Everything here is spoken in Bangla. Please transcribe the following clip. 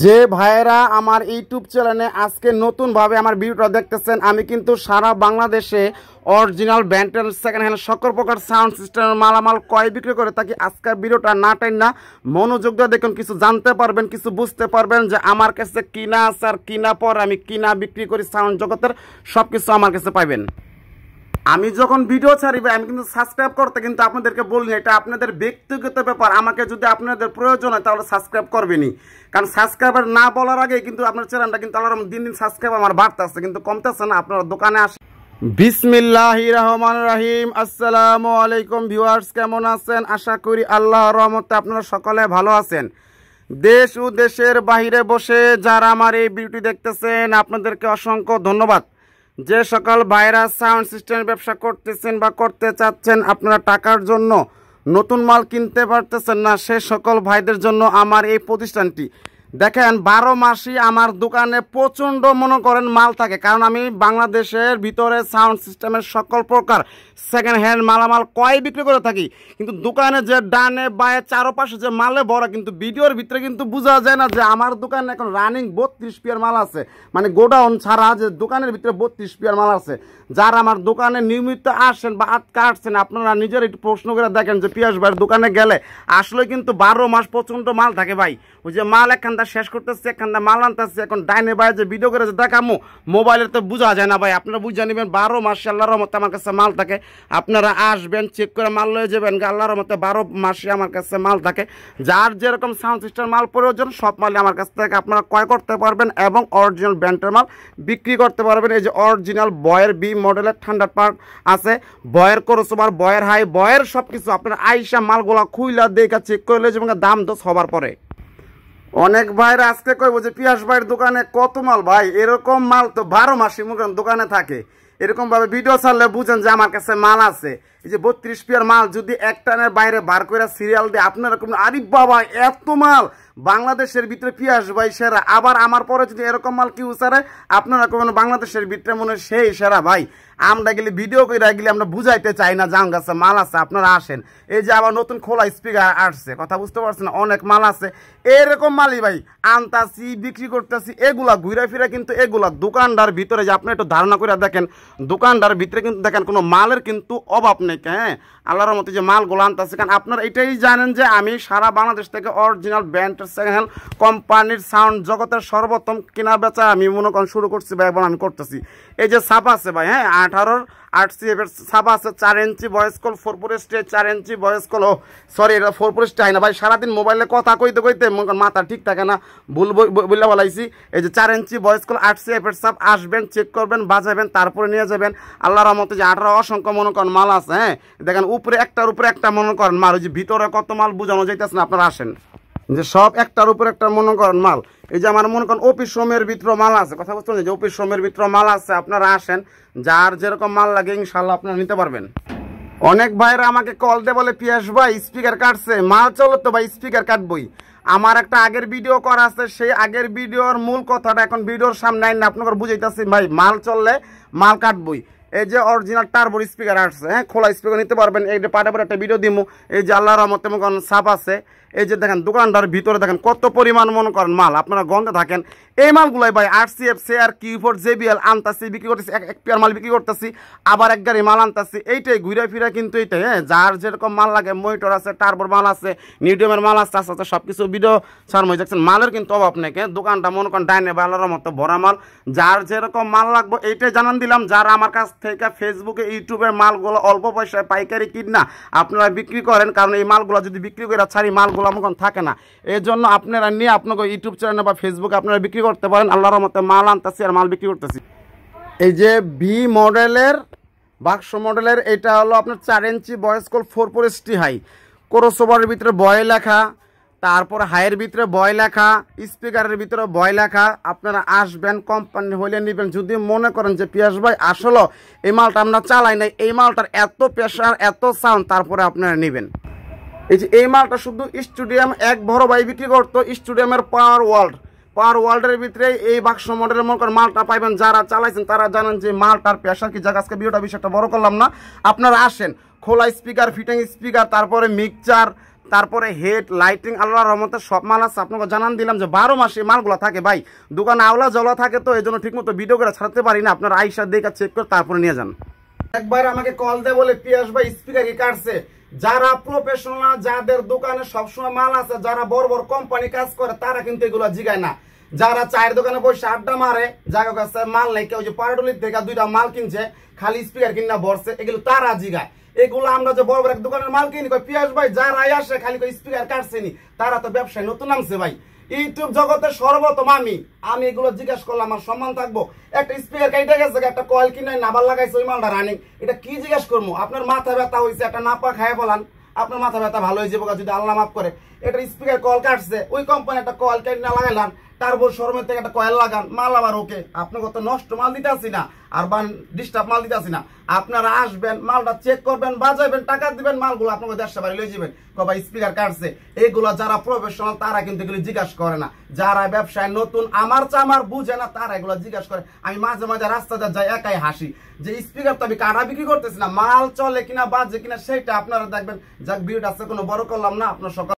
যে ভাইয়েরা আমার ইউটিউব চ্যানেলে আজকে নতুনভাবে আমার ভিডিওটা দেখতেছেন, আমি কিন্তু সারা বাংলাদেশে অরিজিনাল ব্যান্ডের সেকেন্ড হ্যান্ড সকল প্রকার সাউন্ড সিস্টেমের মালামাল ক্রয় বিক্রি করে থাকি। আজকের ভিডিওটা না টাইম না মনোযোগ দিয়ে দেখুন, কিছু জানতে পারবেন, কিছু বুঝতে পারবেন যে আমার কাছে কিনা আছে আর কিনা পর আমি কিনা বিক্রি করি সাউন্ড জগতের সব কিছু আমার কাছে পাইবেন। আমি যখন ভিডিও ছাড়িবে আমি কিন্তু সাবস্ক্রাইব করতে কিন্তু আপনাদেরকে বলি, এটা আপনাদের ব্যক্তিগত ব্যাপার। আমাকে যদি আপনাদের প্রয়োজন হয় তাহলে সাবস্ক্রাইব করবেনই, কারণ সাবস্ক্রাইবার না বলার আগে কিন্তু আপনার চ্যানেলটা কিন্তু আল্লাহর দিন দিন সাবস্ক্রাইব আমার বাড়তেছে, কিন্তু কমতেছে না। আপনারা দোকানে আসেন। বিসমিল্লাহির রহমানির রহিম। আসসালামু আলাইকুম ভিউয়ার্স, কেমন আছেন? আশা করি আল্লাহর রহমতে আপনারা সকলে ভালো আছেন। দেশ ও দেশের বাইরে বসে যারা আমার এই ভিডিওটি দেখতেছেন আপনাদেরকে অসংখ্য ধন্যবাদ। যে সকল ভাইরা সাউন্ড সিস্টেমের ব্যবসা করতেছেন বা করতে চাচ্ছেন, আপনারা টাকার জন্য নতুন মাল কিনতে পারতেছেন না, সে সকল ভাইদের জন্য আমার এই প্রতিষ্ঠানটি। দেখেন 12 মাসই আমার দোকানে প্রচণ্ড মনে করেন মাল থাকে, কারণ আমি বাংলাদেশের ভিতরে সাউন্ড সিস্টেমের সকল প্রকার সেকেন্ড হ্যান্ড মালামাল ক্রয় বিক্রি করে থাকি। কিন্তু দোকানে যে ডানে বায়ে চারপাশে যে মালে ভরা, কিন্তু ভিডিওর ভিতরে কিন্তু বোঝা যায় না যে আমার দোকানে এখন রানিং 32 পিয়ার মাল আছে, মানে গোডাউন ছাড়া যে দোকানের ভিতরে 32 পিয়ার মাল আছে। যারা আমার দোকানে নিয়মিত আসেন বা আটকা আসছেন, আপনারা নিজের একটু প্রশ্ন করে দেখেন যে পিয়াস ভাইয়ের দোকানে গেলে আসলে কিন্তু 12 মাস প্রচণ্ড মাল থাকে ভাই। ওই যে মাল একখানটা শেষ করতেছে, একখানটা মাল আনতেছে, এখন ডাইনে বাইরে যে ভিডিও করে যে দেখামো মোবাইলের তো বোঝা যায় না ভাই। আপনারা বুঝে নেবেন 12 মাস আল্লাহর রহমতে আমার কাছে মাল থাকে। আপনারা আসবেন, চেক করে মাল লয়ে যাবেন, আল্লাহর রহমতে 12 মাসে আমার কাছে মাল থাকে। যার যেরকম সাউন্ড সিস্টেম মাল প্রয়োজন সব মালই আমার কাছ থেকে আপনারা ক্রয় করতে পারবেন এবং অরিজিনাল ব্র্যান্ডের মাল বিক্রি করতে পারবেন। এই যে অরিজিনাল বয়ের বি মডেলের ঠান্ডা পার্ট আছে, বয়ের ক্রসওভার, বয়ের হাই, বয়ের সব কিছু আপনারা আইসা মালগুলা খুইলা দেখা চেক করে যাবেন দাম দোষ হবার পরে। অনেক ভাইরা আজকে কইব যে পিয়াস ভাইয়ের দোকানে কত মাল। ভাই এরকম মাল তো 12 মাসই মুখেন দোকানে থাকে। এরকম ভাবে ভিডিও ছাড়লে বুঝেন যে আমার কাছে মাল আছে। এই যে 32 পিয়ার মাল যদি এক টানের বাইরে বার করে সিরিয়াল দিয়ে আপনারা কোন আরিফ বাবা এত মাল বাংলাদেশের ভিতরে পিয়াস ভাই সেরা। আবার আমার পরে যদি এরকম মাল কেউ ছাড়ে আপনারা কোন বাংলাদেশের ভিতরে মনে সেই সেরা। ভাই আমরা গেলে ভিডিও করে গেলে আমরা বুঝাইতে চাই না জাম গাছে মাল আছে, আপনারা আসেন। এই যে আবার নতুন খোলা স্পিকার আসছে, কথা বুঝতে পারছেন, অনেক মাল আছে। এরকম মালই ভাই আনতাছি, বিক্রি করতেছি। এগুলা ঘুরে ফিরে কিন্তু এগুলা দোকানদার ভিতরে যে আপনি একটু ধারণা করে দেখেন, দোকানদার ভিতরে কিন্তু দেখেন কোনো মালের কিন্তু অভাব নেই। হ্যাঁ, আল্লাহর মতো যে মালগুলো আনতেছে, কারণ আপনারা এটাই জানেন যে আমি সারা বাংলাদেশ থেকে অরিজিনাল ব্র্যান্ডের সেকেন্ড হ্যান্ড কোম্পানির সাউন্ড জগতের সর্বোত্তম কেনা বেচা আমি মনে করেন শুরু করছি ভাই, এবং আমি করতেছি। এই যে ছাপা আছে ভাই, হ্যাঁ 18 8CF এর ছাপা আছে, 4 inch voice call, 4 stay 4 inch voice call. ও সরি, এটা 4 স্টে হয় না ভাই। সারাদিন মোবাইলে কথা কইতে কইতে মনে করেন মাথা ঠিক থাকে না, ভুল বললে বলাইছি। এই যে 4 ইঞ্চি ভয়েস কল, 8CF এর ছাপ, আসবেন, চেক করবেন, বাজাবেন, তারপরে নিয়ে যাবেন। আল্লাহর রহমতে যে 18 অসংখ্য মনে করেন মাল আছে। হ্যাঁ দেখেন উপরে একটার উপরে একটা মনে করেন মাল, ওই যে ভিতরে কত মাল বোঝানো যাইতেছে না, আপনারা আসেন যে সব একটার উপর একটা মনে করেন মাল। এই যে আমার মনে করেন অফিস রুমের ভিতরে মাল আছে, কথা বুঝতে যে অফিস রুমের ভিতরে মাল আছে। আপনারা আসেন, যার যেরকম মাল লাগে ইনশাল্লাহ আপনারা নিতে পারবেন। অনেক ভাইরা আমাকে কল দিয়ে বলে পিয়াস ভাই স্পিকার কাটছে, মাল চলো তো ভাই স্পিকার কাটবই। আমার একটা আগের ভিডিও করা আছে, সেই আগের ভিডিওর মূল কথাটা এখন ভিডিওর সামনে আইন আপনাকে বুঝাইতেছি। ভাই মাল চললে মাল কাটবই। এই যে অরিজিনাল টার্বো স্পিকার আসছে, হ্যাঁ খোলা স্পিকার নিতে পারবেন। এই যে পাটে একটা ভিডিও দিমু। এই যে আল্লাহর রহমতে মনে করেন ছাপ আছে। এই যে দেখেন দোকানদার ভিতরে দেখেন কত পরিমাণ মনে করেন মাল, আপনারা গন্ধে থাকেন। এই মালগুলাই ভাই 8CF CR Q4 JBL আনতাছি, বিক্রি করতেছি, এক পেয়ার মাল বিক্রি করতেছি, আবার এক গাড়ি মাল আনতাছি। এইটাই ঘুরে ফিরে কিন্তু এইটাই। হ্যাঁ যার যেরকম মাল লাগে, মনিটর আছে, টার্বোর মাল আছে, মিডিয়ামের মাল আছে, আস্তে আস্তে সব কিছু ভিডিও ছাড় হয়ে যাচ্ছেন। মালের কিন্তু অভাব নেই। দোকানটা মনে করেন ডাইনে বালার মতো ভরা মাল। যার যেরকম মাল লাগবে এইটাই জানান দিলাম। যারা আমার কাছ থেকে ফেসবুকে ইউটিউবে মালগুলো অল্প পয়সায় পাইকারি কিনা আপনারা বিক্রি করেন, কারণ এই মালগুলো যদি বিক্রি করে ছাড়ি মালগুলো মনে থাকে না। এই জন্য আপনারা নিয়ে আপনাকে ইউটিউব চ্যানেলে বা ফেসবুকে আপনারা বিক্রি করতে পারেন। আল্লাহর রহমতে মাল আনতেছি আর মাল বিক্রি করতেছি। এই যে বি মডেলের বাক্স মডেলের এটা হলো আপনার 4 ইঞ্চি ভয়েস কল, 4 স্টি হাই, ক্রসওভারের ভিতরে বয় লেখা, তারপর হাইয়ের ভিতরে বয় লেখা, স্পিকারের ভিতরে বয় লেখা। আপনারা আসবেন, কোম্পানি হইলে নেবেন। যদি মনে করেন যে পিয়াস ভাই আসলে এই মালটা আমরা চালাই নাই, এই মালটার এত প্রেশার এত সাউন্ড, তারপরে আপনারা নেবেন। এই যে এই মালটা শুধু স্টুডিয়াম এক বড় ভাই বিক্রি করতো, স্টুডিয়ামের পাওয়ার ওয়ার্ল্ডের ভিতরে এই বাক্স মডেলের মনে করেন মালটা পাইবেন। যারা চালাইছেন তারা জানেন যে মালটার প্রেশার কি জায়গা। আজকে ভিডিওটা বিষয়টা বড় করলাম না, আপনারা আসেন। খোলা স্পিকার, ফিটিং স্পিকার, তারপরে মিক্সচার, তারপরে হেড লাইটিং আল্লাহর রহমতে সব মাল আছে। আপনাকে জানান দিলাম যে 12 মাস এই মালগুলো থাকে ভাই, দোকানে আওলা জলা থাকে, তো এই জন্য ঠিকমতো ভিডিও করে ছাড়তে পারি না। আপনারা আইসা দেখে চেক করে তারপরে নিয়ে যান। একবার আমাকে কল দেয় বলে পিয়াস ভাই স্পিকার কি কাটছে। যারা প্রফেশনাল, যাদের দোকানে সবসময় মাল আছে, যারা বড় বড় কোম্পানি কাজ করে, তারা কিন্তু এগুলো জিগায় না। যারা চায়ের দোকানে বসে আড্ডা মারে, যার কাছে মাল নেই, কেউ যে পারডলির থেকে 2টা মাল কিনছে, খালি স্পিকার কিনা বসছে, এগুলো তারা জিগায়। এগুলো আমরা যে বড় বড় এক দোকানের মাল কিনি, পিয়াস ভাই যারাই আসে খালি স্পিকার কাটছেনি, তারা তো ব্যবসায় নতুন নামছে ভাই। ইউটিউব জগতের সর্বপ্রথম আমি এগুলো জিজ্ঞেস করলাম, আমার সম্মান থাকবো। একটা স্পিকার কাইটা গেছে, একটা কয়েল কিনে নাবার লাগাইছে, ওই মালটা রানিং, এটা কি জিজ্ঞেস করবো? আপনার মাথা ব্যথা হয়েছে, একটা নাপা খায় বলান, আপনার মাথা ব্যথা ভালো হয়ে যাবো যদি আল্লাহ মাফ করে। এটা স্পিকার কল কাটছে, ওই কোম্পানি একটা কয়েল কিনে লাগাইলাম, তারপর শোরুমের থেকে একটা কয়েল লাগান, মাল আবার ওকে। আপনাকে তো নষ্ট মাল দিতে আসি না, আর ডিস্টার্ব মাল দিতে আসি না। আপনারা আসবেন, মালটা চেক করবেন, বাজাবেন, টাকা দিবেন, মালগুলো আপনাকে দেড়শো বাড়ি লয়ে যাবেন। ভাই স্পিকার কাটছে, এইগুলো যারা প্রফেশনাল তারা কিন্তু এগুলো জিজ্ঞাসা করে না। যারা ব্যবসায় নতুন, আমার চামার বুঝে না, তারা এগুলো জিজ্ঞাসা করে। আমি মাঝে মাঝে রাস্তাতে যাই, একাই হাসি যে স্পিকার তো আমি কাটা বিক্রি করতেছি না, মাল চলে কিনা বাজে কিনা সেটা আপনারা দেখবেন। যাক, ভিডিওটা আছে কোনো বড় করলাম না, আপনার সকল